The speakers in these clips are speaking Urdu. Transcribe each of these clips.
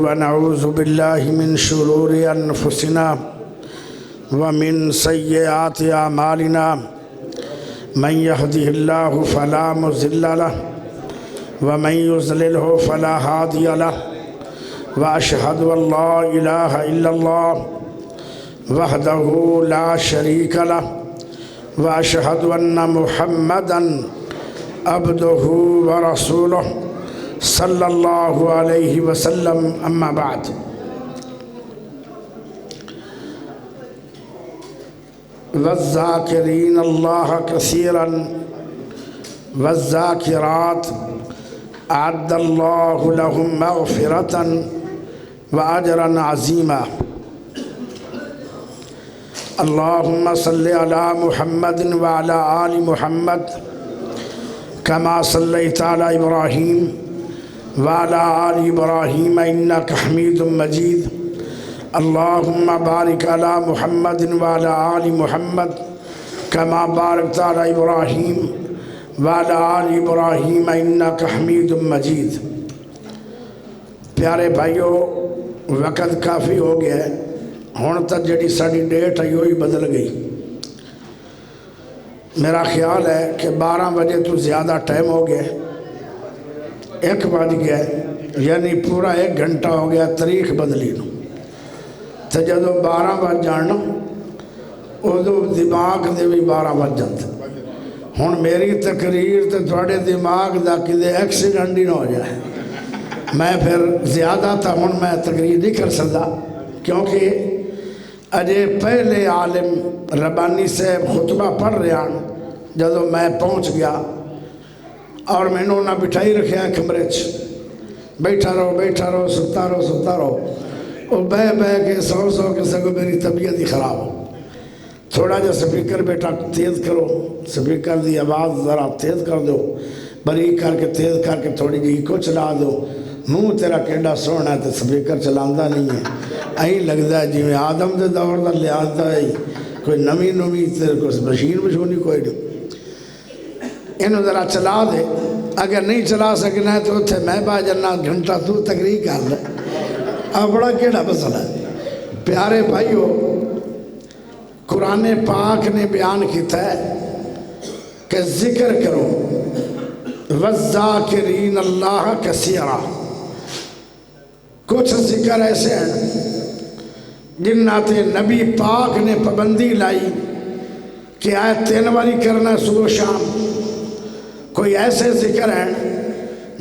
ونعوذ بالله من شرور أنفسنا ومن سيئات أعمالنا من يهده الله فلا مضل له ومن يضلله فلا هادي له وأشهد أن لا إله إلا الله وحده لا شريك له وأشهد أن محمدًا عبده ورسوله صلی اللہ علیہ وسلم اما بعد والذاکرین اللہ کثیرا والذاکرات اعد اللہ لهم مغفرة واجرا عظیما اللہم صلی علی محمد وعلی آل محمد کما صلیت علی ابراہیم وعلى آل إبراهيم إنك حميد مجيد اللهم بارك على محمد وعلى آل محمد كما باركت على إبراهيم وعلى آل إبراهيم إنك حميد مجيد پیارے بھائیو وقت کافی ہو گیا ہے ہون تک جڑی ساڑی ڈیٹ ہے یہی بدل گئی میرا خیال ہے کہ 12 بجے تو زیادہ ٹائم ہو گیا 1 بج گیا یعنی پورا 1 گھنٹہ ہو گیا تاریخ بدلی نو تو جدو 12 بج جانا ادو دماغ دے بھی 12 بج جاتے ہون میری تقریر تو تھوڑے دماغ دا کدے ایکسیڈنٹ ہی نہ ہو جائے میں پھر زیادہ تھا ہون میں تقریر نہیں کر سکتا کیونکہ اجے پہلے عالم ربانی صاحب خطبہ پڑھ رہے ہیں جدو میں پہنچ گیا اور میں نے انہوں بٹھائی رکھے ہیں کمرے بیٹھا رہو ستا رہو اور بہ کے سو کے سگو میری طبیعت ہی خراب ہو تھوڑا جا سپیکر بیٹا تیز کرو سپیکر دی آواز ذرا تیز کر دو بریک کر کے تیز کر کے تھوڑی جی کو چلا دو منہ تیرا کیڈا سونا ہے تو سپیکر چلاندہ نہیں ہے این لگتا ہے جی میں آدم دے دور دا لحاظ ہے کوئی نمی تیرے کو مشین مشونی کوئی نہیں انہوں ذرا چلا دے اگر نہیں چلا سکنا ہے تو اتھے میں با جنہ گھنٹہ تو تقریر کر لے اب بڑا کیڑا مسئلہ ہے پیارے بھائیو قرآن پاک نے بیان کیتا ہے کہ ذکر کرو والذاکرین اللہ کثیرا کچھ ذکر ایسے ہیں جنہ تے نبی پاک نے پابندی لائی کہ آئے 3 باری کرنا صبح شام کوئی ایسے ذکر ہیں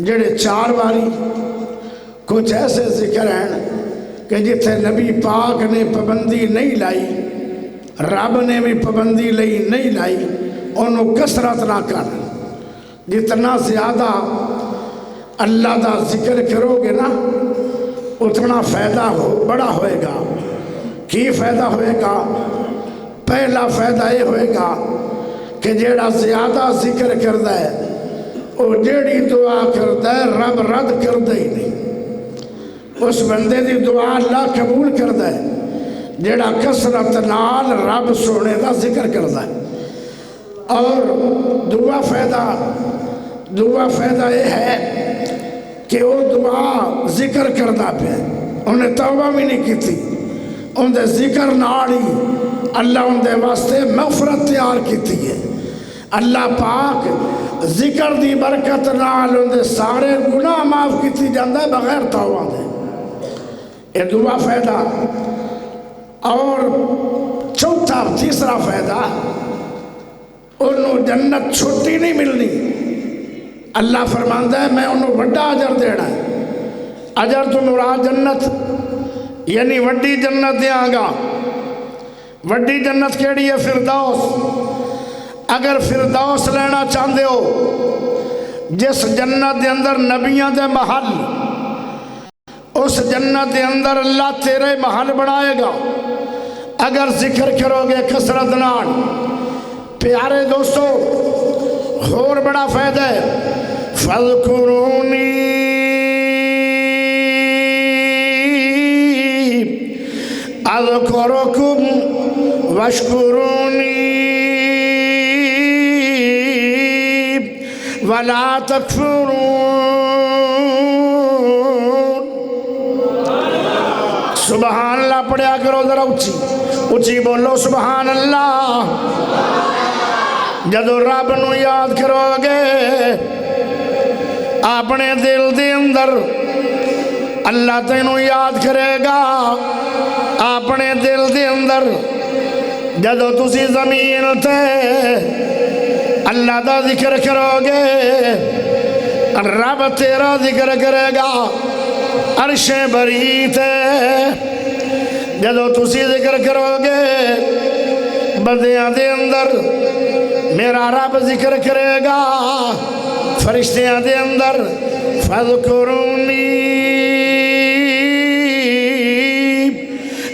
جڑے 4 باری کچھ ایسے ذکر ہیں کہ جتھے نبی پاک نے پابندی نہیں لائی رب نے بھی پابندی نہیں لائی انہوں کثرت نہ کر جتنا زیادہ اللہ دا ذکر کرو گے نا اتنا فائدہ بڑا ہوئے گا کی فائدہ ہوئے گا پہلا فائدہ یہ ہوئے گا کہ جیڑا زیادہ ذکر کردہ ہے اور جیڑی دعا کردہ ہے رب رد کردہ ہی نہیں اس بندے دی دعا اللہ قبول کردہ ہے جیڑا کثرت نال رب سونے دا ذکر کردہ ہے اور دعا فائدہ یہ ہے کہ وہ دعا ذکر کردہ پہ انہیں توبہ بھی نہیں کی تھی انہیں ذکر ناڑی اللہ انہیں واسطے مغفرت تیار کی تھی ہے اللہ پاک ذکر دی برکت نال انہیں سارے گناہ معاف کی تھی جاندہ ہے بغیر توبہ دے یہ دعا فائدہ اور چوتھا تیسرا فائدہ انہوں جنت چھوٹی نہیں ملنی اللہ فرماندہ ہے میں انہوں بڑا اجر دینا ہے اجر تو مراد جنت یعنی وڈی جنت دیاں گا وڈی جنت کیڑی ہے فردوس اگر فردوس لینا چاہتے ہو جس جنت دے اندر نبیاں دے محل اس جنت دے اندر اللہ تیرے محل بنائے گا اگر ذکر کرو گے کثرت نال پیارے دوستو اور بڑا فائدہ ہے فَاذْكُرُونِي أَذْكُرُكُمْ وَاشْكُرُونِي وَلَا تَكْفُرُونَ سبحان اللہ پڑھیا کرو ذرا اچھی اچھی بولو سبحان اللہ۔ جدو رب نو یاد کرو گے اپنے دل دے اندر اللہ تینوں یاد کرے گا اپنے دل دے اندر۔ جدو تسی زمین تے اللہ دا ذکر کرو گے رب تیرا ذکر کرے گا عرش بری تے۔ جدو تسی ذکر کرو گے بندیاں دے اندر میرا رب ذکر کرے گا فرشتیاں دے اندر فَاذْكُرُونِي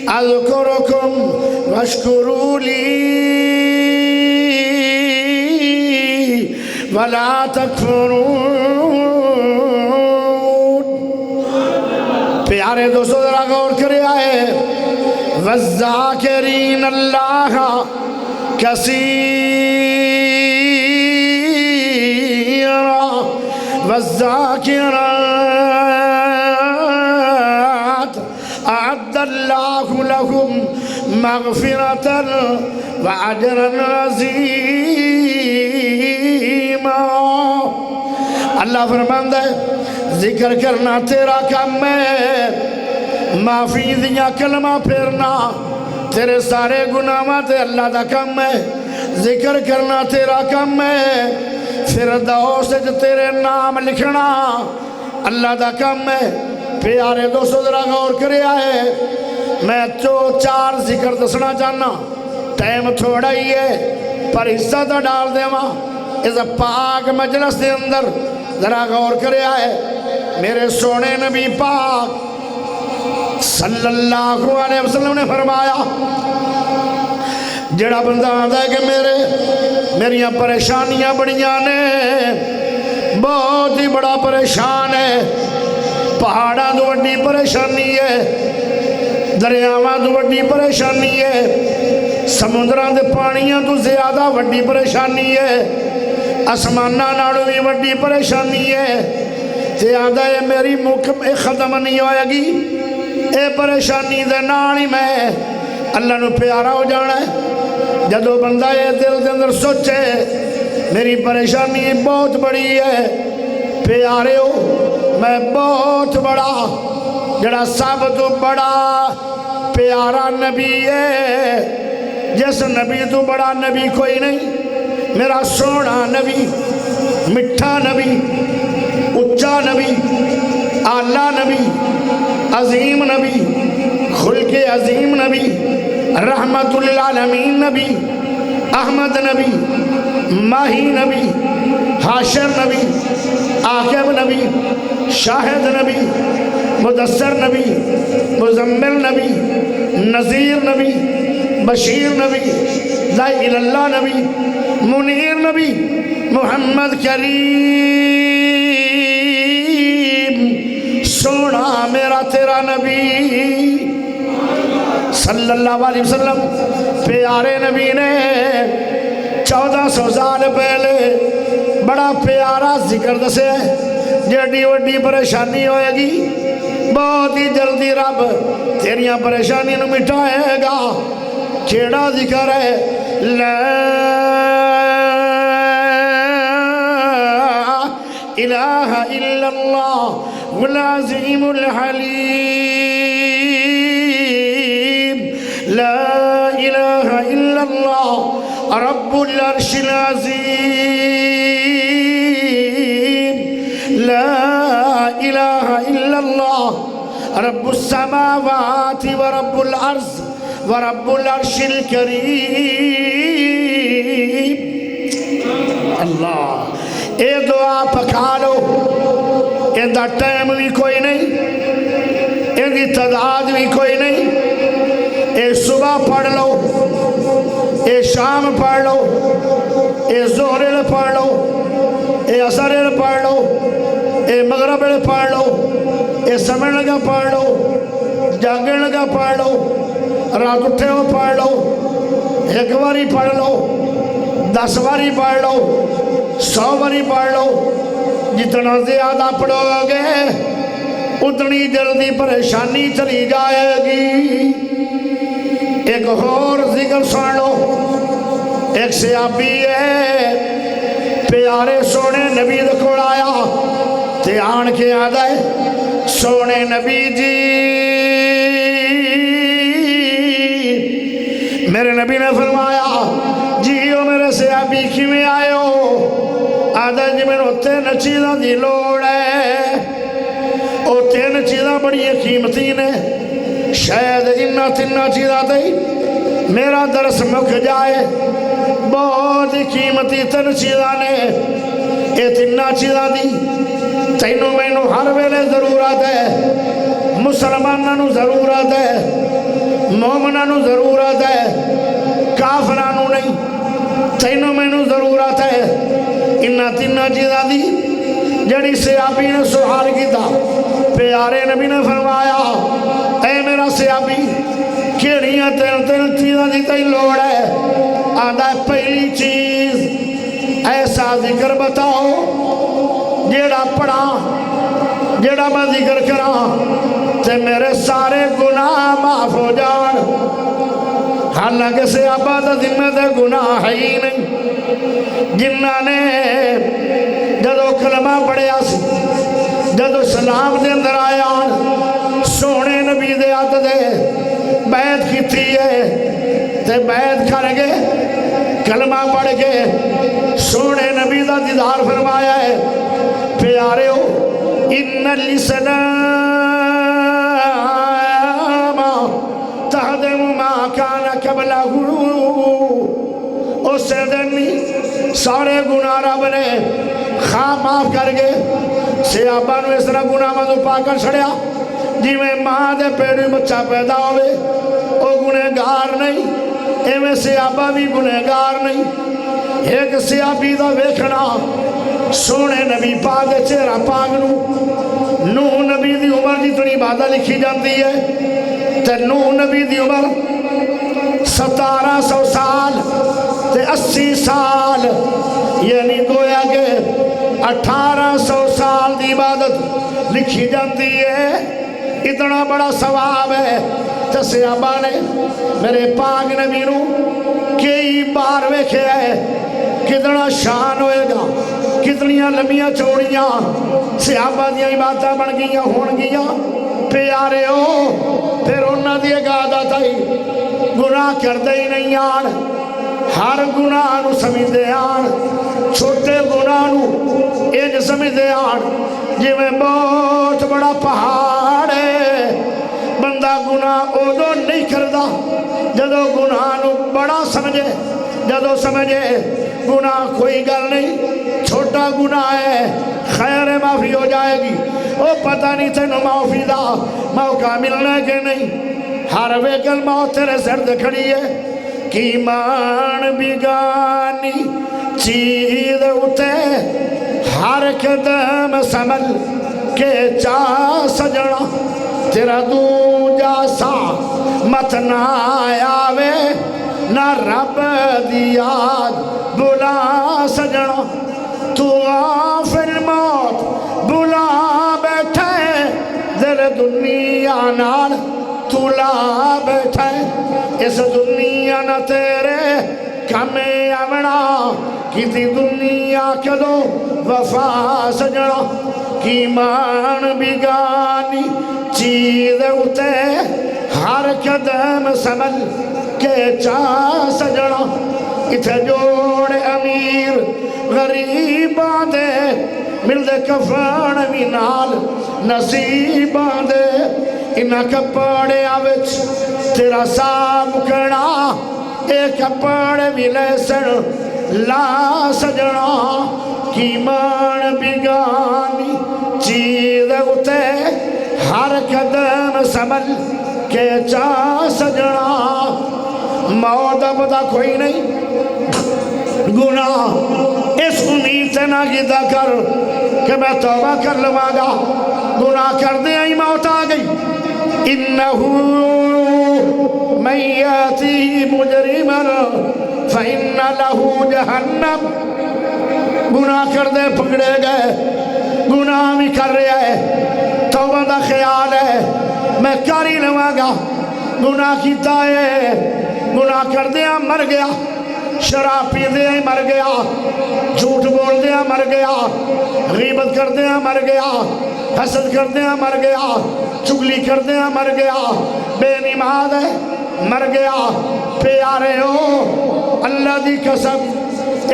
أَذْكُرُكُمْ وَاشْكُرُوا لِي وَلَا تَكْفُرُونَ۔ پیارے دوستو ذرا غور کرے آئے وَالذَّاكِرِينَ اللَّهَ كَثِيرًا وَالذَّاكِرَاتِ أَعَدَّ اللَّهُ لَهُمْ مَغْفِرَةً وَأَجْرًا عَظِيمًا۔ اللہ فرماندا ہے ذکر کرنا تیرا کام ہے، معافی دیا کلمہ پھیرنا تیرے سارے گناہاں تے اللہ دا کام ہے، ذکر کرنا تیرا کام ہے، فردوس وچ تیرے نام لکھنا اللہ دا کام ہے۔ پیارے دوستو ذرا غور کرے آئے میں چار ذکر دسنا چاہنا، ٹائم تھوڑا ہی ہے پر حصہ تو ڈال دے ماں اس پاک مجلس دے اندر۔ ذرا غور کرے آئے میرے سونے نبی پاک صلی اللہ علیہ وسلم نے فرمایا جڑا بندہ آتا ہے کہ میریاں پریشانیاں بڑیاں نے، بہت ہی بڑا پریشان ہے، پہاڑاں تو بڑی پریشانی ہے، دریاواں تو بڑی پریشانی ہے، سمندراں دے پانیاں تو زیادہ بڑی پریشانی ہے، آسماناں نالوں بھی بڑی پریشانی ہے، تے آدھا ہے میری مکم ختم نہیں ہوئے گی، اے پریشانی دے نال ہی میں اللہ نو پیارا ہو جانا ہے۔ جدو بندہ یہ دل دے اندر سوچے میری پریشانی بہت بڑی ہے، پیارے ہو میں بہت بڑا جڑا سب تو بڑا پیارا نبی ہے، جس نبی تو بڑا نبی کوئی نہیں، میرا سونا نبی، مٹھا نبی، اچھا نبی، اعلیٰ نبی، عظیم نبی، خلق عظیم نبی، رحمت للعالمین نبی، احمد نبی، ماہی نبی، حاشر نبی، عاقب نبی، شاہد نبی، مدثر نبی، مزمل نبی، نذیر نبی، بشیر نبی، داعی اللہ نبی، منیر نبی، محمد کریم سونا میرا تیرا نبی صلی اللہ علیہ وسلم۔ پیارے نبی نے 1400 سال پہلے بڑا پیارا ذکر دسے جڑی وڈی پریشانی ہوئے گی بہت ہی جلدی رب تیریاں پریشانی نو مٹائے گا۔ کیڑا ذکر ہے؟ لا الہ الا اللہ العظیم الحلیم، لا الہ الا اللہ رب العرش العظیم، لا الہ الا اللہ رب السماوات ورب الارض ورب العرش الکریم۔ اللہ اے دعا پکا لو، اے دا ٹائم بھی کوئی نہیں، اے دی تعداد بھی کوئی نہیں، اے صبح پڑھ لو، اے شام پڑھ لو، اے ظہر پڑھ لو، اے عصر پڑھ لو، اے مغرب پڑھ لو، اے سمن لگا پڑھ لو، جاگن لگا پڑھ لو، رات اٹھے ہو پڑھ لو، ایک باری پڑھ لو، 10 باری پڑھ لو، 100 باری پڑھ لو، جتنا زیادہ پڑھو گے اتنی جلدی پریشانی چلی جائے گی۔ ایک اور ذکر سن لو، ایک صحابی ہے پیارے سونے نبی دے کول آیا تے آن کے آدھا ہے سونے نبی جی میرے نبی نے فرمایا جیو میرے صحابی کیویں آئے ہو؟ آدھا جی میں نے تین چیزاں دی لوڑ ہے، او تین چیزاں بڑی قیمتی نے، شاید انہاں تیناں چیزاں تے میرا درس مک جائے، بہت قیمتی تین چیزاں نے، اے تیناں چیزاں دی تینوں مینوں ہر ویلے ضرورت ہے، مسلمانوں ضرورت ہے، مومنوں ضرورت ہے، کافرانوں نہیں، تینوں مینوں ضرورت ہے۔ انہاں تیناں چیزاں دی جڑی صحابی نے سوال کیتا، پیارے نبی نے فرمایا اے میرا صحابی کیڑیاں تین چیزاں دی تئی لوڑ ہے؟ آدھا پہلی چیز ایسا ذکر بتاؤ جیڑا پڑھا جیڑا میں ذکر کراں تے میرے سارے گناہ معاف ہو جان۔ حالانکہ صحابہ دا ذمہ دے گناہ ہے ہی نہیں، جنہاں نے جدو کلمہ پڑھیا سی، جدو سلام دے اندر آیا سونے نبی دے ہاتھ دے بیعت کیتی ہے تے بیعت کر کے کلمہ پڑھ کے سونے نبی دا دیدار فرمایا ہے۔ پیارے ہو ان الاسلام تہدم ما کان قبلہ، اس دن سارے گناہ رب نے خواہ معاف کر کے صحابہ نو اس طرح گناہ مندو پا کر چھڑیا جی میں ماں دے پیڑی بچہ پیدا ہوئے او گنہگار نہیں، ایویں صحابہ بھی گنہگار نہیں۔ ایک صحابی دا ویکھنا سونے نبی پاک دے چہرہ پاک نوح نبی دی عمر جتنی بادہ لکھی جاتی ہے تے نوح نبی دی عمر 1700 سال تے 80 سال، یعنی گویا کہ 1800 سال دی عبادت لکھی جاتی ہے۔ اتنا بڑا ثواب ہے تے صحابہ نے میرے پاک نبی نو کئی بار ویکھے ہے، کتنا شان ہوئے گا، کتنیاں لمبیاں چوڑیاں صحابہ دیاں عبادتاں بن گئیاں ہون گئیاں۔ پیارے ہو پھر انہاں دی ایک عادت آئی گناہ کردے ہی نہیں آن، ہر گناہ نو سمجھدے آن، چھوٹے گناہ نو انج سمجھدے آن جی میں بہت بڑا پہاڑ ہے۔ بندہ گناہ ادو نہیں کردا جدو گناہ نو بڑا سمجھے، جدو سمجھے گناہ کوئی گل نہیں، چھوٹا گناہ ہے، خیر معافی ہو جائے گی، وہ پتہ نہیں تینوں معافی دا موقع ملنا ہے کہ نہیں۔ ہر ویکل موت تیرے سر دے کھڑی ہے، کی مان بیگانی چیز اٹھے ہر قدم سمل کے چاہ سجنا، تیرا دوجا سا مت نہ آوے نہ رب دی یاد بلا سجنا، تو غافل موت بلا بیٹھے دل دنیا نال تو لا بیٹھے، اس دنیا نہ تیرے کمیں آونا، کیتی دنیا کدو وفا سجنا، کی مان بیگانی چیز اتے ہر قدم سمل کے چاہ سجنا، اتھے جوڑ امیر غریباں دے مل دے کفن بھی نال نصیباں دے، انہاں کپڑے آوچ تیرا سا مکڑا، اے کپڑے بھی لیسن لا سجنا، کی مان بیگانی چیز اتے ہر قدم سمل کے چاہ سجنا، موت پتا کوئی نہیں، گناہ اس امید سے نہ گیتا کر کہ میں توبہ کر لوں گا، گناہ کر دے آئی موت آ گئی۔ انہو من یاتی مجرما فإن لہو جہنم، گناہ کر دے پکڑے گئے، گناہ بھی کر رہے ہیں، توبہ دا خیال ہے میں کر ہی لواں گا، گناہ کیتا ہے، گناہ کر دیا مر گیا، شراب پی دیا مر گیا، جھوٹ بول دیا مر گیا، غیبت کر دیا مر گیا، حسد کر دیا مر گیا، چگلی کر دیا مر گیا، بے نماز ہے مر گیا۔ پیارے ہو اللہ دی قسم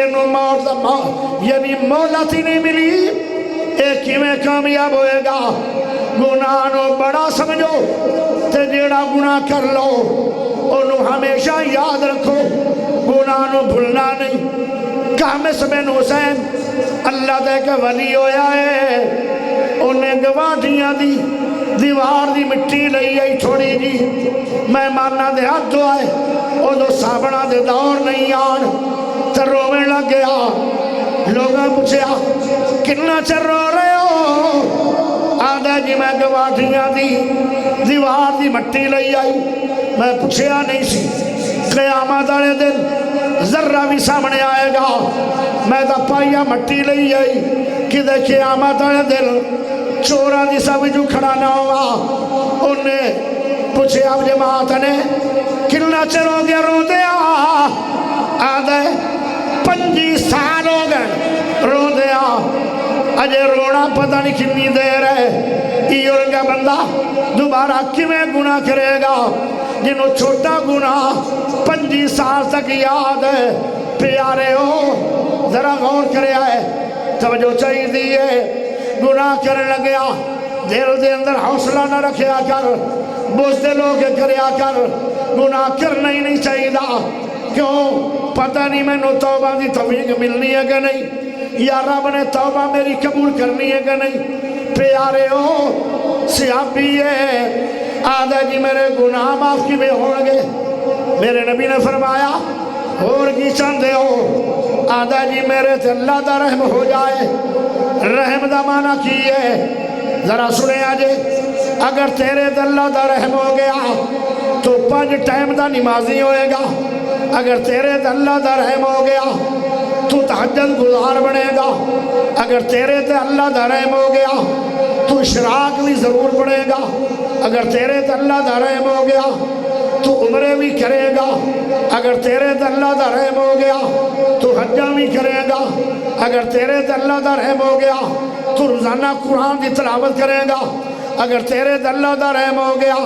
انہوں موت یعنی مولت ہی نہیں ملی، ایک ہی میں کامیاب ہوئے گا۔ گناہ نو بڑا سمجھو تے جیڑا گناہ کر لو انہوں ہمیشہ یاد رکھو، گناہ نو بھولنا نہیں۔ قامس بن حسین اللہ دے کے ولی ہویا ہے، انہیں گواٹیاں دی دیوار دی مٹی لئی آئی تھوڑی جی مہمانہ دے ہاتھ دو آئے، او دو صابنہ دے دور نہیں آن تر رومن لگ گیا۔ لوگاں پوچھیا کتنا چر رو رہے ہو؟ آدھا جی میں گواٹیاں دی دیوار دی مٹی لئی آئی، میں پوچھیا نہیں سی قیامت والے دن ذرہ بھی سامنے آئے گا، میں دا پائیا مٹی لئی آئی کہ دے قیامت والے دن چوراں دی سب جو کھڑا نہ ہوا۔ انہیں پوچھے اب جماعت نے کتنا چر ہو گیا رو دیا؟ آدھے 25 سال ہو گئے رو دیا، اجے رونا پتہ نہیں کتنی دیر ہے۔ یہ کا بندہ دوبارہ کیویں گناہ کرے گا جنہوں چھوٹا گناہ 25 سال تک یاد ہے؟ پیارے ہو ذرا غور کرے آئے، توجہ چاہیے دیئے۔ گناہ کرنے لگیا دل دے اندر حوصلہ نہ رکھیا کر، بزدل ہو کے کریا کر، گناہ کرنا ہی نہیں چاہیے دا۔ کیوں؟ پتہ نہیں میں نو توبہ دی توفیق ملنی ہے کہ نہیں، یا رب نے توبہ میری قبول کرنی ہے کہ نہیں۔ پیارے ہو صحابی ہے آدھا جی میرے گناہ معاف کی بے ہونگے، میرے نبی نے فرمایا اور کی چاندے ہو؟ آدھا جی میرے تے اللہ دا رحم ہو جائے۔ رحم دا معنی کی ہے ذرا سنے آجے، اگر تیرے تے اللہ دا رحم ہو گیا تو 5 ٹائم دا نمازی ہوئے گا، اگر تیرے تے اللہ دا رحم ہو گیا تو تہجد گزار بنے گا، اگر تیرے تے اللہ دا رحم ہو گیا تو اشراق بھی ضرور پڑے گا، اگر تیرے تے اللہ دا رحم ہو گیا تو عمرے بھی کرے گا، اگر تیرے تے اللہ دا رحم ہو گیا تو حجہ بھی کرے گا، اگر تیرے تے اللہ دا رحم ہو گیا تو روزانہ قرآن کی تلاوت کرے گا، اگر تیرے تے اللہ دا رحم ہو گیا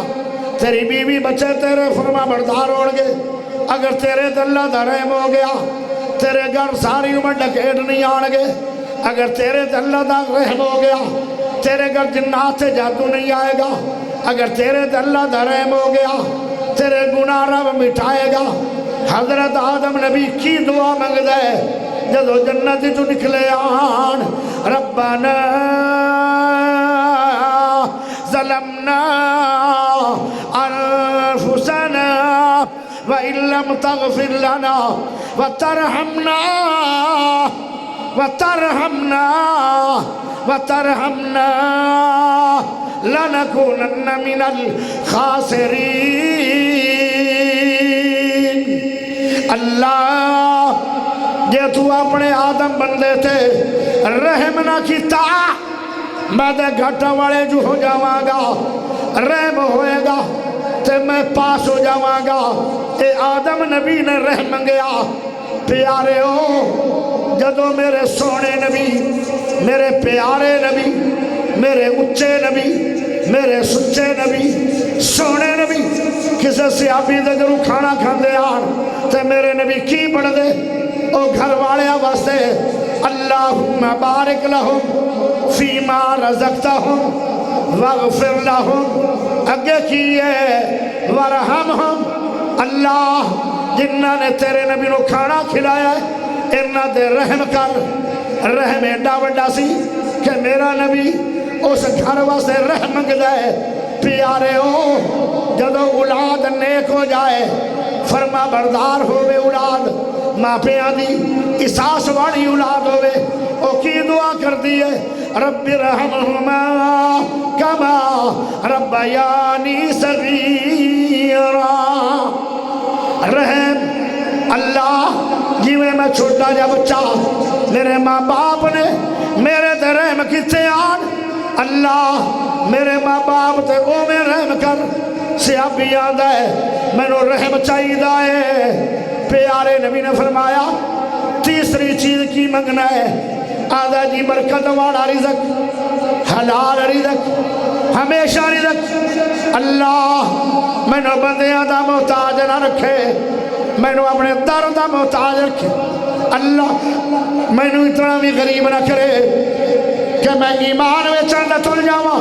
تیری بیوی بچے تیرے فرما بردار ہونگے، اگر تیرے تے اللہ دا رحم ہو گیا تیرے گھر ساری عمر ڈکیٹ نہیں آنگے، اگر تیرے تے اللہ دا رحم ہو گیا تیرے گھر جنات سے جادو نہیں آئے گا، اگر تیرے تے اللہ دا رحم ہو گیا تیرے گناہ رب مٹھائے گا۔ حضرت آدم نبی کی دعا مانگ دے جدو جنت جو نکلے آن، ربنا ظلمنا انفسنا وَإِن لَّمْ تَغْفِرْ لَنَا وَتَرْحَمْنَا لَنَكُونَنَّ مِنَ الْخَاسِرِينَ۔ اللہ جے تو اپنے آدم بندے تھے رحم نہ کیتا میں دے گھٹا والے جو ہو جاواں گا، رحم ہوئے گا تے میں پاس ہو جاواں گا۔ اے آدم نبی نے رحم گیا۔ پیارے ہو جدو میرے سونے نبی، میرے پیارے نبی، میرے اچھے نبی، میرے سچے نبی، سونے نبی کسے صحابی دے جرو کھانا کھاندے آن تے میرے نبی کی پڑھ دے او گھر والے واسطے اللہم بارک لہم فیما رزقتہم واغفر لہم، اگے کیے ورحمہم، اللہ جنہ نے تیرے نبی نو کھانا کھلایا ہے انہ دے رحم کر۔ رحم ایڈا وڈا سی کہ میرا نبی اس گھر واسے رحم گدائے۔ پیارے ہو جدو اولاد نیک ہو جائے، فرما بردار ہوئے اولاد، ماں پیاں دی احساس والی اولاد ہوئے، او کی دعا کر دیئے رب رحمہما کما ربیانی صغیرا۔ رحم اللہ جی میں چھوٹا جا بچہ میرے ماں باپ نے میرے تے رحم کیتے آن، اللہ میرے ماں باپ تے او میں رحم کر صحابی آدھا ہے مینوں رحم چاہیے پیارے نبی نے فرمایا تیسری چیز کی منگنا ہے آدھا جی برکت والا رزق حلال رزق ہمیشہ رزق اللہ مینوں بندیاں دا محتاج نہ رکھے مینوں اپنے در دا محتاج رکھے اللہ مینوں اتنا بھی غریب نہ کرے کہ میں ایمان ویچن نہ تل جاواں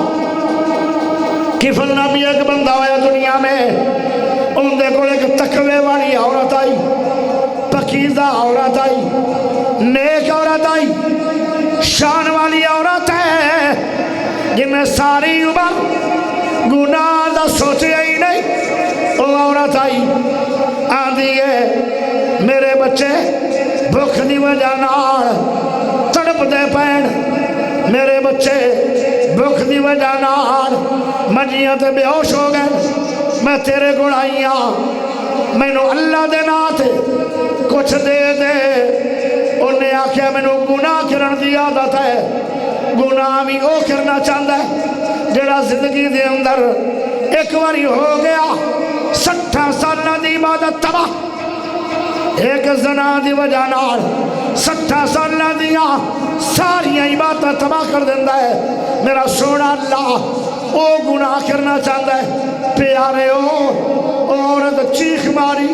کفل نبی ایک بندہ ہویا دنیا میں ان دے کو ایک تقوی والی عورت آئی پاکیزہ عورت آئی نیک عورت آئی شان والی عورت ہے جن میں ساری عمر گناہ دا سوچے ہی نہیں وہ عورت آئی آندھی ہے میرے بچے بھوک دی وجہ نال تڑپ دے پین میرے بچے بھوک دی وجہ نال منجیاں تے بے ہوش ہو گئے میں تیرے کو آئیاں مینوں اللہ دے نات کچھ دے دے انہیں آکھیا مینوں گناہ کرن دی عادت ہے گناہ بھی او کرنا چاہتا ہے جڑا زندگی دے اندر ایک باری ہو گیا 60 سالہ دی عبادت تباہ ایک زنا دی وجہ نال 60 سالہ دیا ساری عبادت تباہ کر دیندہ ہے میرا سونا اللہ او گناہ کرنا چاہتا ہے پیارے ہو عورت چیخ ماری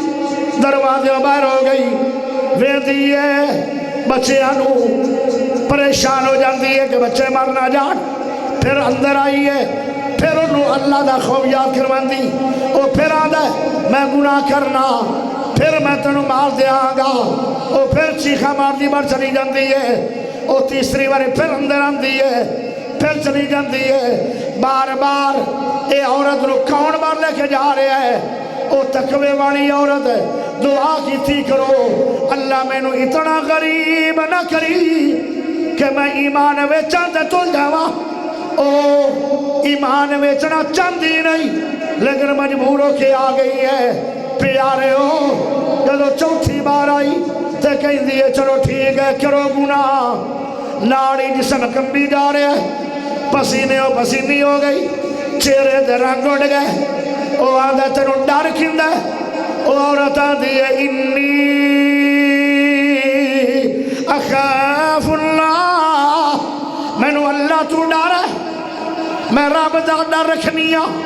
دروازے باہر ہو گئی وے دیئے بچے آنو پریشان ہو جاندی ہے کہ بچے مر نہ جان پھر اندر آئی ہے پھر انہوں اللہ دا خوف یاد کروان دی او پھر آدھا ہے میں گناہ کرنا پھر میں تنوں مار دیا گا او پھر چیخا مار دی بار چلی جاندی ہے او تیسری بار پھر اندر آندی ہے پھر چلی جاندی ہے بار بار اے عورت رو کون بار لے کے جا رہے ہیں او تقوی والی عورت ہے دعا کی تھی کرو اللہ میں نو اتنا غریب نہ کری کہ میں ایمان ویچن تے تل جاواں او ایمان ویچنا چاندی نہیں لیکن مجبور ہو کے آ گئی ہے پیارے ہو جدو چوتھی بار آئی تے کہیں دیئے چلو ٹھیک ہے کرو گناہ ناڑی جسم کمبی جا رہے ہیں پسینے ہو پسینی ہو گئی چہرے دے رنگ اڑ گئے او آدھا تنوں ڈر کھندہ ہے او عورتاں دیئے انی اخاف اللہ مینوں اللہ تو ڈر ہے میں رب دا ڈر رکھنی ہوں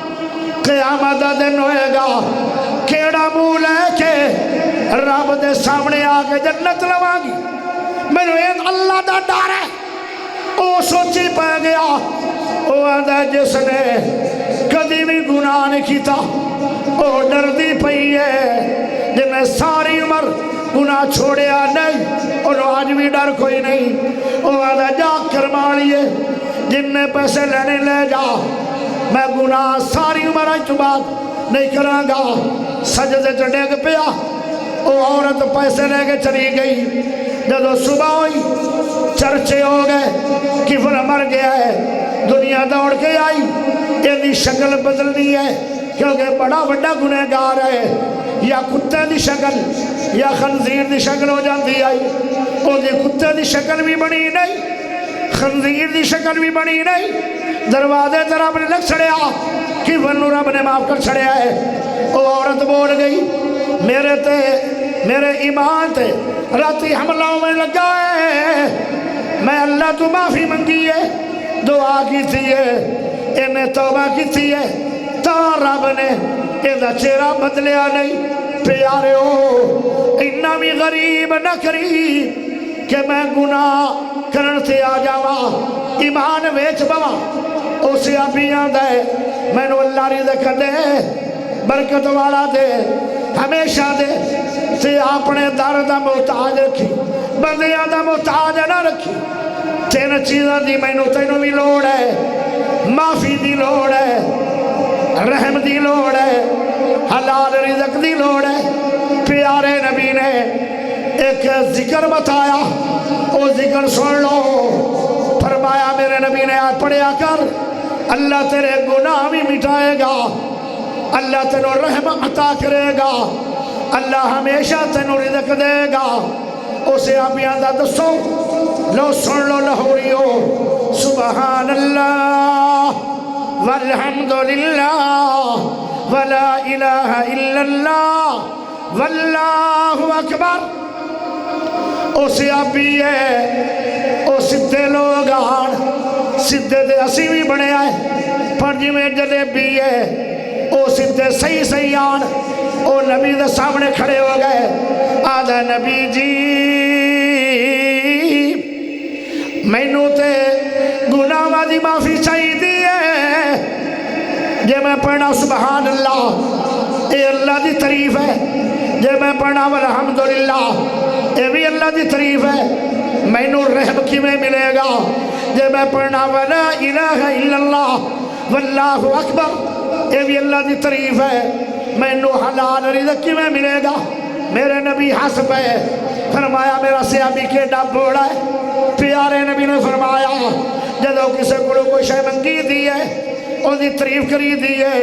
قیامت دا دن ہوئے گا کیڑا منہ لے کے رب دے سامنے آ کے جنت لواں گی مینوں ایک اللہ دا ڈر ہے او سوچی پہ گیا او آدھا جس نے کدی بھی گناہ نہیں کیتا او ڈر دی پئی ہے جن نے ساری عمر گناہ چھوڑیا نہیں اور آج بھی ڈر کوئی نہیں او آدھا جا کرما لیے جن نے پیسے لینے لے جا میں گناہ ساری عمر آج تو بات نہیں کروں گا سجدے چڑھے کے پیا او عورت پیسے لے کے چلی گئی جب صبح ہوئی چرچے ہو گئے کفر مر گیا ہے دنیا دوڑ کے آئی یہ شکل بدلنی ہے کیونکہ بڑا بڑا گنہگار ہے یا کتے دی شکل یا خنزیر دی شکل ہو جاندی آئی او دی کتے دی شکل بھی بنی نہیں خنزیر دی شکل بھی بنی نہیں دروازے تر رب نے لگ چھڑیا کہ ونو رب نے معاف کر چھڑیا ہے او عورت بول گئی میرے ایمان تے راتی حملوں میں لگا ہے میں اللہ تو معافی منگی ہے دعا کی تھی ہے انہیں توبہ کی تھی ہے تا رب نے ایدہ چہرہ بدلیا نہیں پیارے ہو اتنا بھی غریب نہ کری کہ میں گناہ کرن سے آ جاواں ایمان ویچ بوا اسے ابیاں دے میں نو اللہ رزق دے برکت والا دے ہمیشہ دے تے اپنے در دا محتاج رکھی بندیاں دا محتاج نہ رکھی تین چیزاں دی میں نو تینوں بھی لوڑ ہے معافی دی لوڑ ہے رحم دی لوڑ ہے حلال رزق دی لوڑ ہے پیارے نبی نے ایک ذکر بتایا وہ ذکر سن لو فرمایا میرے نبی نے آج پڑھیا کر اللہ تیرے گناہ بھی مٹائے گا اللہ تینوں رحم عطا کرے گا اللہ ہمیشہ تینوں رزق دے گا اسے آپ یہاں دا دسو لو سن لو لہوریو سبحان اللہ والحمدللہ ولا الہ الا اللہ واللہ اکبر۔ او سیابی ہے، او سدھے لوگ آن، سدھے دے اسی بھی بنے آئے، پر جی میں جلیبی ہے، او سدھے صحیح صحیح آن، او نبی دے سامنے کھڑے ہو گئے، آدھا نبی جی میں نو تے گناہ دی معافی چاہی دی ہے، جے میں پڑھنا سبحان اللہ اے اللہ دی تعریف ہے، جے میں پڑھنا والحمدللہ اے بھی اللہ دی تعریف ہے، میں نو رحم کی میں ملے گا، جے میں پڑھنا ولا الہ الا اللہ واللہ اکبر اے بھی اللہ دی تعریف ہے، میں نو حلال رزق کی میں ملے گا۔ میرے نبی حسب ہے، فرمایا میرا صحابی کیڑا بوڑا ہے، پیارے نبی نے فرمایا جدو کسے کو کوئی شے منگی دی ہے او دی تعریف کری دی ہے،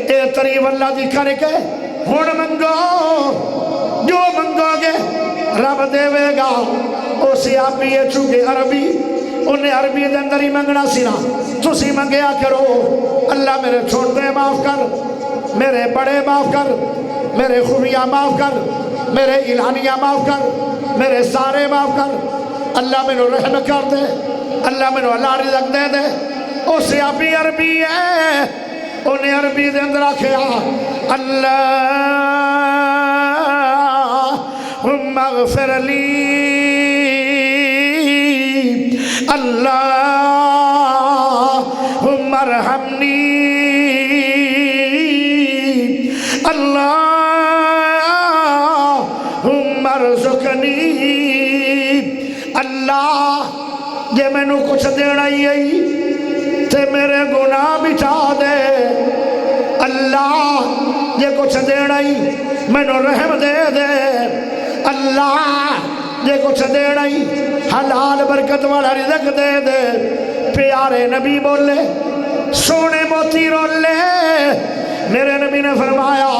اے تعریف اللہ دی کر کے ہن منگو، جو منگو گے رب دے گا۔ او صحابی ہے چونکہ عربی، انہیں عربی دے اندر ہی منگنا سینا، تسی منگیا کرو اللہ میرے چھوٹے معاف کر، میرے بڑے معاف کر، میرے خوبیاں معاف کر، میرے اعلانیاں معاف کر، میرے سارے معاف کر، اللہ میں نو رحم کر دے، اللہ میں نو اللہ رزق دے دے۔ او سیابی عربی ہے، انہیں عربی دے اندر آکھیا اللہم اغفر لی، اللہم ارحمنی، اللہم ارزقنی، اللہ جے میں نو کچھ دینا ہی ہے تے میرے گناہ بچا دے، اللہ جے کچھ دینا ہی میں نو رحم دے دے، اللہ جے کچھ دینا ہی حلال برکت والا رزق دے دے۔ پیارے نبی بولے، سونے موتی رولے، میرے نبی نے فرمایا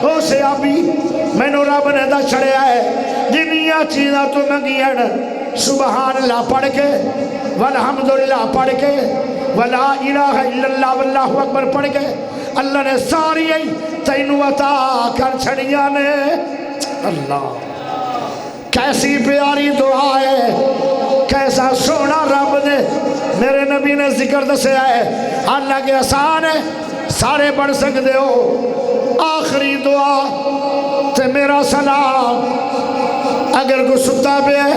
او صحابی میں نو رب نے دا چھڑیا ہے جنیاں چیزاں تو منگیاں سبحان اللہ پڑھ کے والحمدللہ پڑھ کے ولا الہ الا اللہ واللہ اکبر پڑھ کے اللہ نے ساری تینوں عطا کر چھڑیاں نے۔ اللہ کیسی پیاری دعا ہے، کیسا سونا رب نے میرے نبی نے ذکر دسیا ہے، حالانکہ آسان ہے سارے پڑھ سکتے ہو۔ آخری دعا تے میرا سلام، اگر کوئی ستا پہ ہے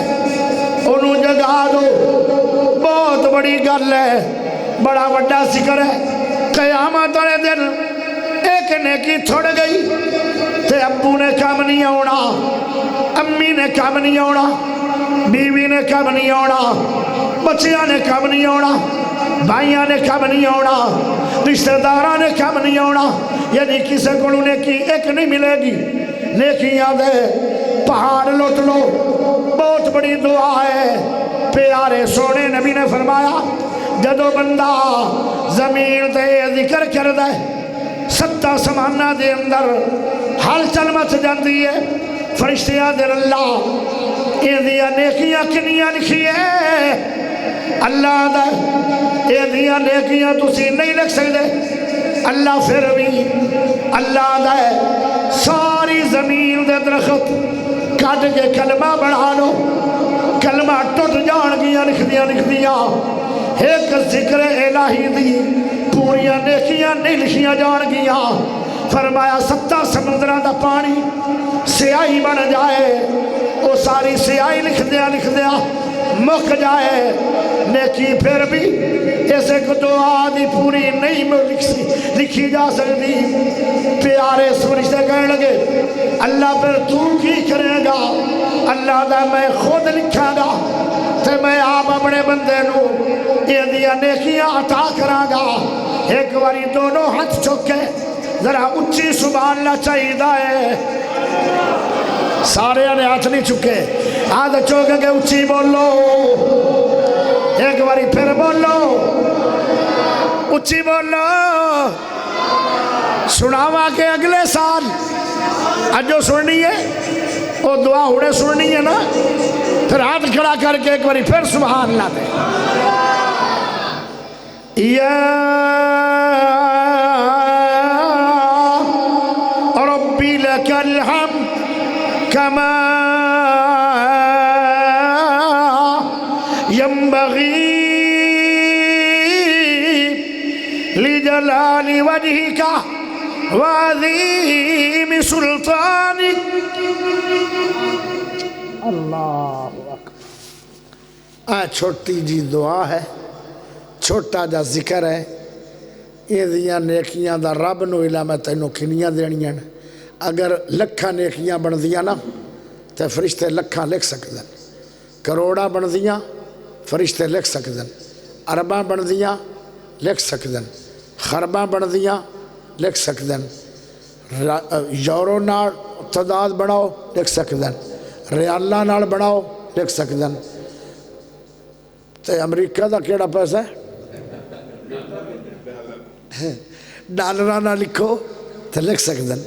انہوں جگا دو، بہت بڑی گل ہے، بڑا بڑا ذکر ہے۔ قیامت والے دن ایک نیکی تھوڑ گئی تے ابو نے کام نہیں آنا، امی نے کام نہیں آنا، بیوی نے کام نہیں آنا، بچیاں نے کام نہیں آنا، بھائیاں نے کام نہیں آنا، رشتہ داراں نے کام نہیں آنا، یعنی کسی کو نیکی ایک نہیں ملے گی، نیکیاں دے پہاڑ لوٹ لو۔ بہت بڑی دعا ہے، پیارے سونے نبی نے فرمایا جدو بندہ زمین تے ذکر کر دے ستہ سمانہ دے اندر ہل چل مچ جاندی ہے، فرشتیاں دے اللہ اے دیا نیکیاں کنیاں لکھی ہے، اللہ دا اے دیا نیکیاں تسی نہیں لکھ سکتے، اللہ پھر بھی اللہ دا ساری زمین دے درخت کٹ کے کلمہ بڑھا لو، کلمہ ٹوٹ جان گیا لکھ دیا، ایک ذکر الہی دی پوریاں نیکیاں نہیں لکھیاں جان گیا۔ فرمایا ستہ سمندرہ دا پانی سیاہی بن جائے، وہ ساری سیاہی لکھ دیا مک جائے، نیکی پھر بھی ایسے کو دعا دی پوری نہیں لکھی جا سکتی۔ پیارے فرشتے کہنے لگے اللہ پر تو کی کرے گا؟ اللہ دا میں خود لکھا گا تے میں آپ اپنے بندے نو یہ دیا نیکیاں عطا کرا گا۔ ایک باری دونوں ہاتھ چکے ذرا اچھی سبحان اللہ چاہیے ہے، سارے نے ہاتھ نہیں چکے، ہاتھ چوکے کے اچھی بولو، ایک باری پھر بولو، اچھی بولو، سناوا کے اگلے سال آج جو سننی ہے وہ دعا ہونے سننی ہے نا، پھر ہاتھ کھڑا کر کے ایک باری پھر سبحان اللہ دے۔ یا ربی لک الحمد کما ينبغي لجلال وجهك وعظيم سلطانك اللہ اکبر۔ چھوٹی جی دعا ہے، چھوٹا جا ذکر ہے، یہ دیاں نیکیاں دا رب نو الہ میں تینوں کنیاں دینیاں، اگر لکھاں نیکیاں بن دیاں نا تو فرشتے لکھاں لکھ سکتے ہیں، کروڑا بن دیاں فرشتے لکھ سکتے ہیں، ارباں بن دیاں لکھ سکتے ہیں، خرباں بن دیاں لکھ سکتے ہیں، یورو نال تعداد بناؤ لکھ سکتے ہیں، ریالہ نال بناؤ لکھ سکتے ہیں۔ تے امریکہ دا کیڑا پیسہ ہے؟ ڈالرہ نہ لکھو تو لکھ سکتے ہیں،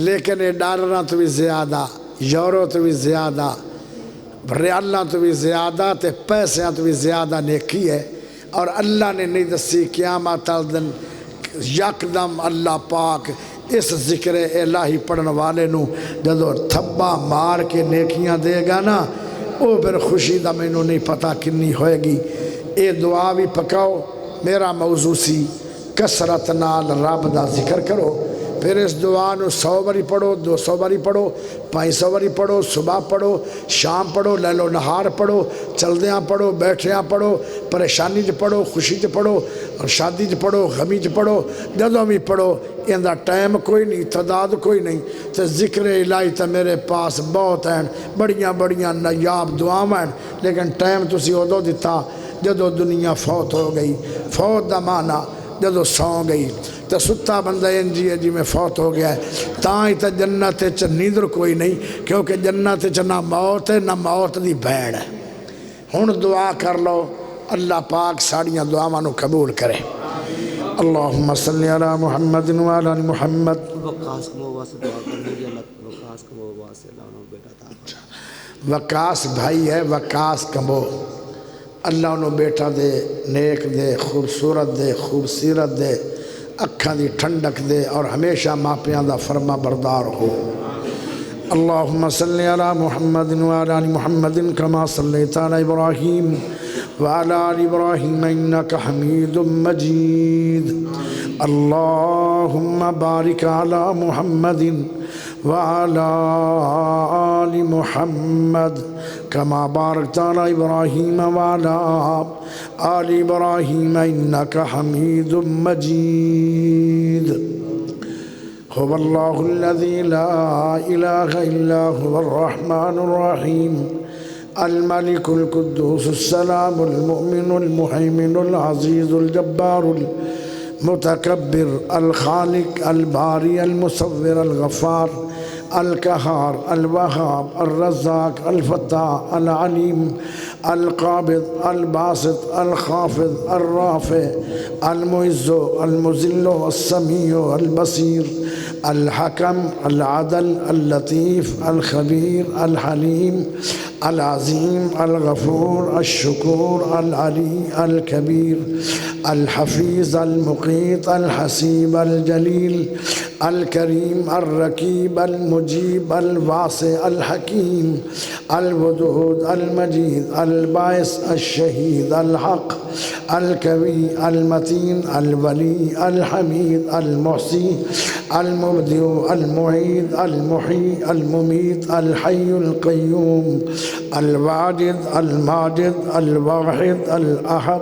لیکن یہ ڈالرہ تو بھی زیادہ، یورو تو بھی زیادہ، ریالہ تو بھی زیادہ، تے پیسے تو بھی زیادہ نیکی ہے۔ اور اللہ نے نہیں دسی قیامت دن یکدم اللہ پاک اس ذکر الہی پڑھن والے نو جدو تھبا مار کے نیکیاں دے گا نا، او پھر خوشی دا میں نو نہیں پتہ کنی ہوئے گی۔ اے دعا بھی پکاؤ، میرا موضوع سی کثرت نال رب دا ذکر کرو، پھر اس دعا نو 100 باری پڑھو، 200 باری پڑھو، 500 باری پڑھو، صبح پڑھو، شام پڑھو، لیل و نہار پڑھو، چلدیاں پڑھو، بیٹھیاں پڑھو، پریشانی چ پڑھو، خوشی چ پڑھو، اور شادی چ پڑھو، غمی چ پڑھو، جدوں بھی پڑھو۔ اندہ ٹائم کوئی نہیں، تعداد کوئی نہیں، تو ذکر الہی تو میرے پاس بہت ہیں، بڑیاں بڑیاں نایاب دعاواں ہیں، لیکن ٹائم تسی ادو دتا جدو دنیا فوت ہو گئی۔ فوت دا معنی جدو سو گئی، تو ستا بندہ انجی ہے جی میں فوت ہو گیا ہے، تاں ہی تا جنت چ نیندر کوئی نہیں، کیونکہ جنت چ نہ موت ہے نہ موت دی بھیڑ ہے۔ ہن دعا کر لو، اللہ پاک ساڑیاں دعاواں نو قبول کرے۔ اللہم صلی علی محمد وعلی آل محمد۔ وقاص کمو واسے دعا کرنے کی اللہ وقاص کمو واسے اللہ انہوں بیٹا تھا۔ وقاص بھائی ہے، وقاص کمو، اللہ انہوں بیٹا دے، نیک دے، خوبصورت دے، خوبصیرت دے، اکھاں دی ٹھنڈک دے، اور ہمیشہ ماپیاں دا فرما بردار ہو۔ اللہم صلی علی محمد وعلی آل محمد کما صلیت علی ابراہیم وعلی آل ابراہیم انک حمید مجید۔ اللہم بارک علی محمد وعلی آل محمد کما بارکت علی ابراہیم وعلی آل ابراہیم انک حمید مجید۔ هو الله الذي لا إله إلا هو الرحمن الرحيم الملك القدوس السلام المؤمن المهيمن العزيز الجبار المتكبر الخالق الباري المصور الغفار القهار الوهاب الرزاق الفتاح العليم القابض الباسط الخافض الرافع المعز المذل السميع البصير الحكم العدل اللطيف الخبير الحليم العظيم الغفور الشكور العلي الكبير الحفيظ المقيت الحسيب الجليل الكريم الرقيب المجيب الواسع الحكيم الودود المجيد الباعث الشهيد الحق القوي المتين الولي الحميد المحصي المبدئ المعيد المحيي المميت الحي القيوم الواجد الماجد الواحد الأحد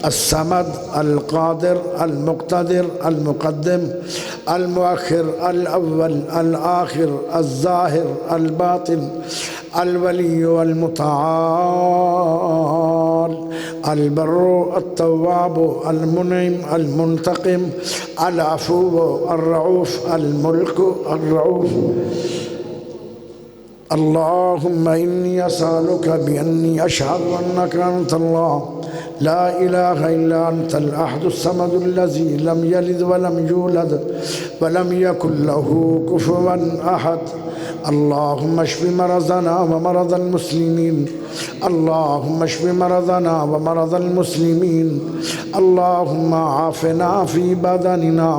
الصمد القادر المقتدر المقدم المؤخر الأول الآخر الظاهر الباطن الولي المتعال البر التواب المنعم المنتقم العفو الرؤوف الملك الرؤوف اللهم إني أسألك بأني أشهد أنك أنت الله لا الہ الا انت الاحد الصمد الذی لم یلد ولم یولد ولم یکن له کفوا احد اللہم اشف مرضنا ومرض المسلمین اللہم اشف مرضنا ومرض المسلمین اللہم عافنا فی بدننا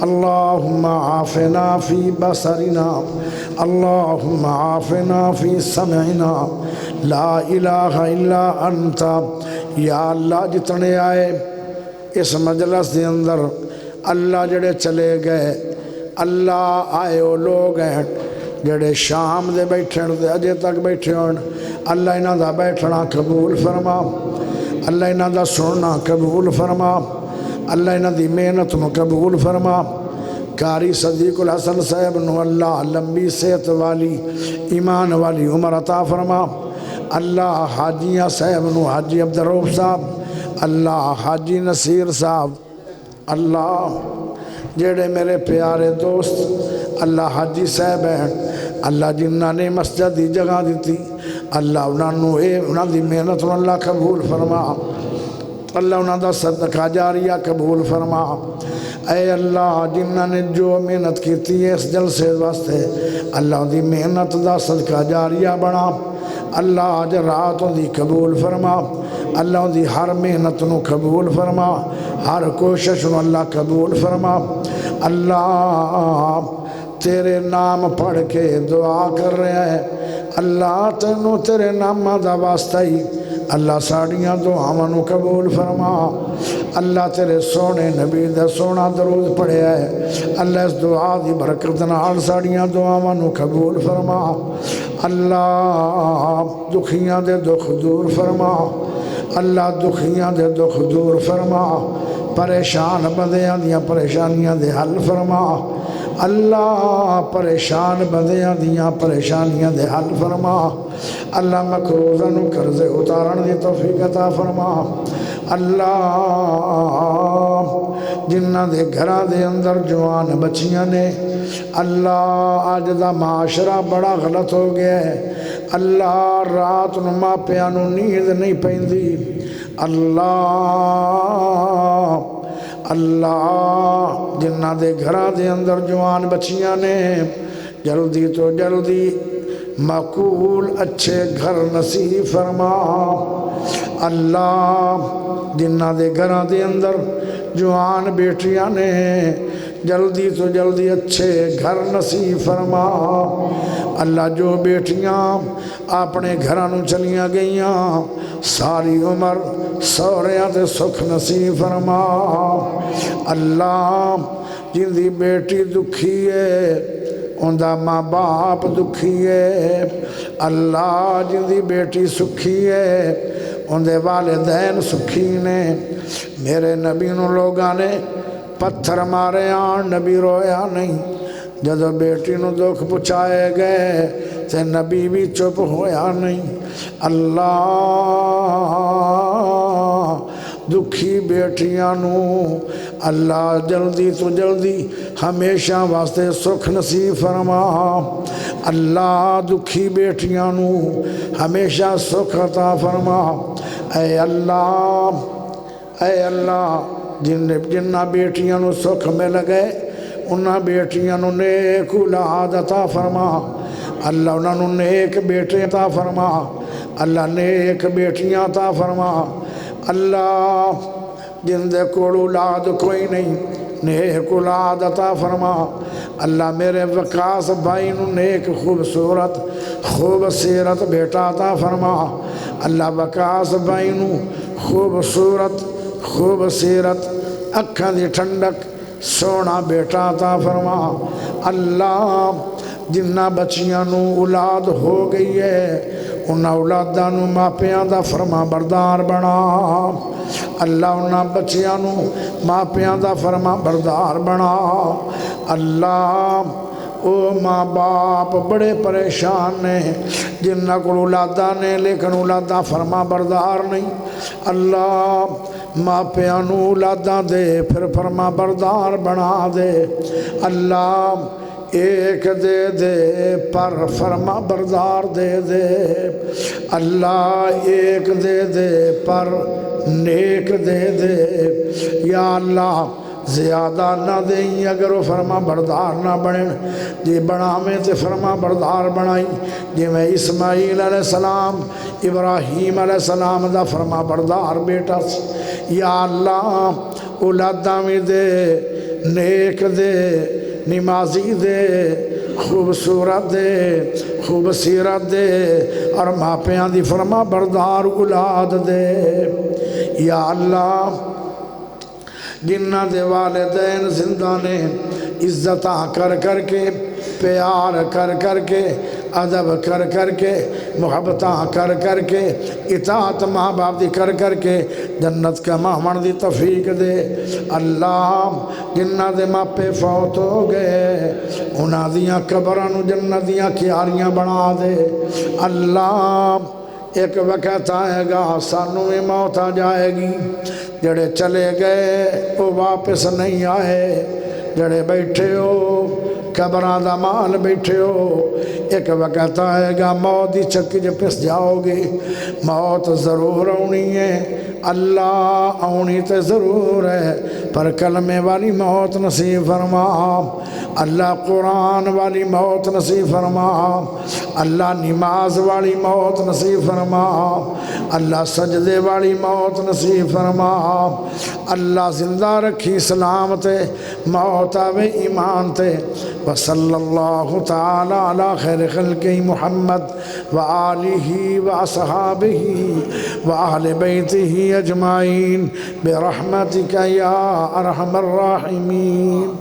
اللہم عافنا فی بصرنا اللہم عافنا فی سمعنا لا الہ الا انت یا اللہ جتنے آئے اس مجلس دے اندر اللہ جڑے چلے گئے اللہ آئے وہ لوگ ہیں جڑے شام دے بیٹھے دے اجے تک بیٹھے ہون اللہ انہاں دا بیٹھنا قبول فرما اللہ انہاں دا سننا قبول فرما اللہ انہاں دی محنت نو قبول فرما قاری صدیق الحسن صاحب نو اللہ لمبی صحت والی ایمان والی عمر عطا فرما اللہ حاجیہ صاحب نو حاجی عبدالرؤف صاحب اللہ حاجی نصیر صاحب اللہ جڑے میرے پیارے دوست اللہ حاجی صاحب ہیں اللہ جنہاں نے مسجد دی جگہ دیتی اللہ انہاں دی محنت نو اللہ قبول فرما اللہ انہاں دا صدقہ جاریہ قبول فرما اے اللہ جنہاں نے جو محنت کیتی ہے اس جلسے واسطے اللہ دی محنت دا صدقہ جاریہ بنا اللہ آج راتوں دی قبول فرما اللہ دی ہر محنت نو قبول فرما ہر کوشش نو اللہ قبول فرما اللہ تیرے نام پڑھ کے دعا کر رہے ہیں اللہ تینوں تیرے نام دا واسطہ ہی اللہ ساڑیاں دعاواں قبول فرما اللہ تیرے سونے نبی دا سونا درود پڑھے ہے اللہ اس دعا دی برکت نال ساڑیاں دعاواں قبول فرما اللہ دکھیاں دے دکھ دور فرما اللہ دکھیاں دے دکھ دور فرما پریشان بندیاں دیاں پریشانیاں دے حل فرما اللہ پریشان بندیاں دیاں پریشانیاں دے حل فرما اللہ مکروزاں نو قرضے اتارن دی توفیق عطا فرما اللہ جنہاں دے گھراں دے اندر جوان بچیاں نے اللہ آج دا معاشرہ بڑا غلط ہو گیا ہے اللہ رات نو ماپیاں نو نیند نہیں پیندی اللہ اللہ جنہاں دے گھراں دے اندر جوان بچیاں نے جلدی تو جلدی معقول اچھے گھر نصیب فرما اللہ جنہاں دے گھراں دے اندر جوان بیٹیاں نے جلدی تو جلدی اچھے گھر نصیب فرما اللہ جو بیٹیاں اپنے گھرانوں چلیاں گئیاں ساری عمر سوریاں تے سکھ نصیب فرما اللہ جن دی بیٹی دکھی ہے ان دا ماں باپ دکھی ہے اللہ جن دی بیٹی سکھی ہے ان دے والدین سکھی نے میرے نبی نو لوگاں نے پتھر مارے آن نبی رویا نہیں جدو بیٹی نو دکھ پچھائے گئے تے نبی بھی چپ ہویا نہیں اللہ دکھی بیٹیاں نو اللہ جلدی تو جلدی ہمیشہ واسطے سکھ نصیب فرما اللہ دکھی بیٹیاں نو ہمیشہ سکھ عطا فرما اے اللہ جنہ بیٹیاں نو سکھ مل گئے انہاں بیٹیاں نو نیک اولاد عطا فرما اللہ انہاں نو نیک بیٹے عطا فرما اللہ نیک بیٹیاں عطا فرما اللہ جن دے کول اولاد کوئی نہیں نیک اولاد عطا فرما اللہ میرے وقاص بھائی نو نیک خوبصورت خوبصیرت بیٹا عطا فرما اللہ وقاص بھائی نو خوبصورت خوبصیرت اکھاں دی ٹھنڈک سونا بیٹا عطا فرما اللہ جنہ بچیاں نو اولاد ہو گئی ہے انہاں اولاداں نو ماپیاں دا فرما بردار بنا اللہ انہاں بچیاں نو ماپیاں دا فرما بردار بنا اللہ او ماں باپ بڑے پریشان نے جنہ کو اولاداں نے لیکن اولاداں فرما بردار نہیں اللہ ماں پیانو اولاداں دے پھر فرما بردار بنا دے اللہ ایک دے دے پر فرما بردار دے دے، اللہ ایک دے دے پر نیک دے دے، یا اللہ زیادہ نہ دیں اگر وہ فرما بردار نہ بنیں، جی بنامے تے فرما بردار بنائی، جی میں اسماعیل علیہ السلام ابراہیم علیہ السلام دا فرما بردار بیٹا سی، یا اللہ اولاداں میں دے، نیک دے، نمازی دے، خوبصورت دے، خوبصیرت دے، اور ماپیاں دی فرما بردار اولاد دے، یا اللہ جنہ دے والدین زندہ نے عزتاں کر کر کے، پیار کر کر کے، ادب کر کر کے، محبتاں کر کر کے، اطاعت ماں باپ دی کر کر کے جنت کا مہمان دی توفیق دے، اللہ جنہ دے ماپے فوت ہو گئے انہاں دیاں قبراں نو جنت دیاں کیاریاں بنا دے، اللہ ایک وقت آئے گا سانوں میں موت آ جائے گی، جڑے چلے گئے وہ واپس نہیں آئے، جڑے بیٹھے ہو قبراں دا مال بیٹھے ہو، ایک وقت آئے گا موت دی چکی جو پس جاؤ گے، موت ضرور آنی ہے، اللہ آنی تے ضرور ہے، پر کلمے والی موت نصیب فرما، اللہ قرآن والی موت نصیب فرما، اللہ نماز والی موت نصیب فرما، اللہ سجدے والی موت نصیب فرما، اللہ زندہ رکھی اسلام تے، موت آوے ایمان تے، وصلی اللہ تعالی علی خیر خلق محمد وآلہ وأصحابہ وأہل بیتہ اجمعین برحمتک یا ارحم الراحمین۔